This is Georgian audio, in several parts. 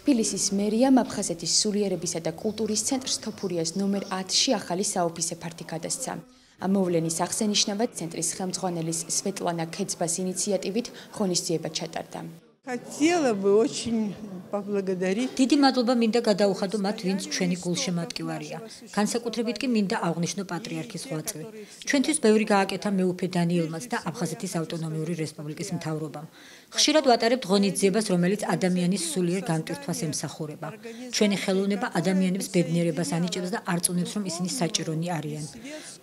თბილისის მერიამ აფხაზეთის სულიერებისა და კულტურის ცენტრს თოფურიას ნომერ 10-ში ახალი საოფისე ფართი გადასცა. მოვლენის აღსანიშნავად ცენტრის ხელმძღვანელის სვეტლანა ქეცბას ინიციატივით ღონისძიება ჩატარდა. Хотела бы очень поблагодарить. დიდი მადლობა მინდა გადაუხადო მათ, ვინც ჩვენი გულშემატკივარია. განსაკუთრებით კი მინდა აღვნიშნო პატრიარქის ღვაწლი. ჩვენთვის ბევრი გააკეთა მეუფე დანიელმაც და აფხაზეთის ავტონომიური რესპუბლიკის მთავრობამ. ხშირად ვატარებთ ღონისძიებას, რომელიც ადამიანის სულიერ განტვირთვას ემსახურება. ჩვენი ხელოვნება ადამიანებს ბედნიერებას ანიჭებს და არწმუნებს, რომ ისინი საჭირონი არიან.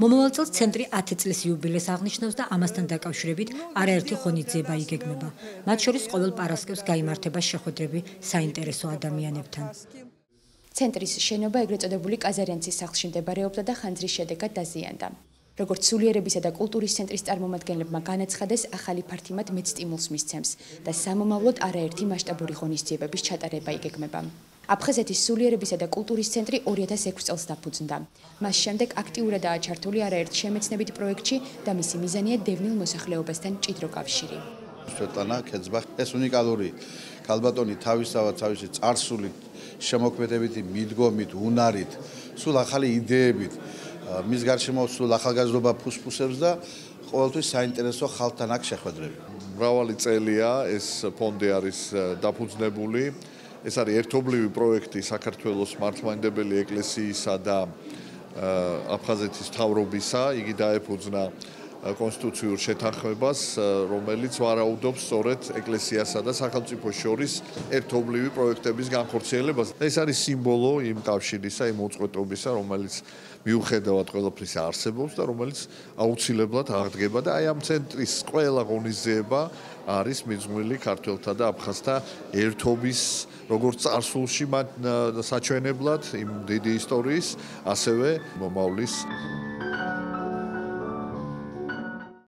მომავალ წელს ცენტრი 10 წლის იუბილეს აღნიშნავს და ამასთან დაკავშირებით არაერთი ღონისძიება იგეგმება. მათ შორის ყოველ პარასკევს გაიმართება შეხვედრები საინტერესო ადამიანებთან. ცენტრის შენობა ეგრეთ წოდებული კაზარიანცის სახლში მდებარეობდა და ხანძრის შედეგად დაზიანდა. როგორც სულიერებისა და კულტურის ცენტრის წარმომადგენლებმა განაცხადეს, ახალი ფართი მათ მეც სტიმულს მისცემს და სამომავლოდ არაერთი მასშტაბური ღონისძიებების ჩატარება იგეგმება. აფხაზეთის სულიერებისა და კულტურის ცენტრი 2006 წელს დაფუძნდა. მას შემდეგ აქტიურადაა ჩართული არაერთ შემეცნებით პროექტში და მისი მიზანია დევნილ მოსახლეობასთან მჭიდრო კავშირი. სვეტლანა ქეცბა ეს უნიკალური ქალბატონი თავისი წარსულით, შემოქმედებითი მიდგომით, უნარით, სულ ახალი იდეებით მის გარშემო სულ ახალგაზრდობა ფუსფუსებს და ყოველთვის საინტერესო ხალხთან აქვს შეხვედრები. მრავალი წელია ეს ფონდი არის დაფუძნებული. ეს არის ერთობლივი პროექტი საქართველოს მართლმადიდებელი ეკლესიისა და აფხაზეთის მთავრობისა. იგი დაეფუძნა კონსტიტუციურ შეთანხმებას, რომელიც ვარაუდობს სწორედ ეკლესიასა და სახელმწიფოს შორის ერთობლივი პროექტების განხორციელებას. ეს არის სიმბოლო იმ კავშირისა, იმ უწყვეტობისა, რომელიც მიუხედავად ყველაფრისა არსებობს და რომელიც აუცილებლად აღდგება და აი ამ ცენტრის ყველა ღონისძიება არის მიძღვნილი ქართველთა და აფხაზთა ერთობის როგორც წარსულში მათ საჩვენებლად იმ დიდი ისტორიის, ასევე მომავლის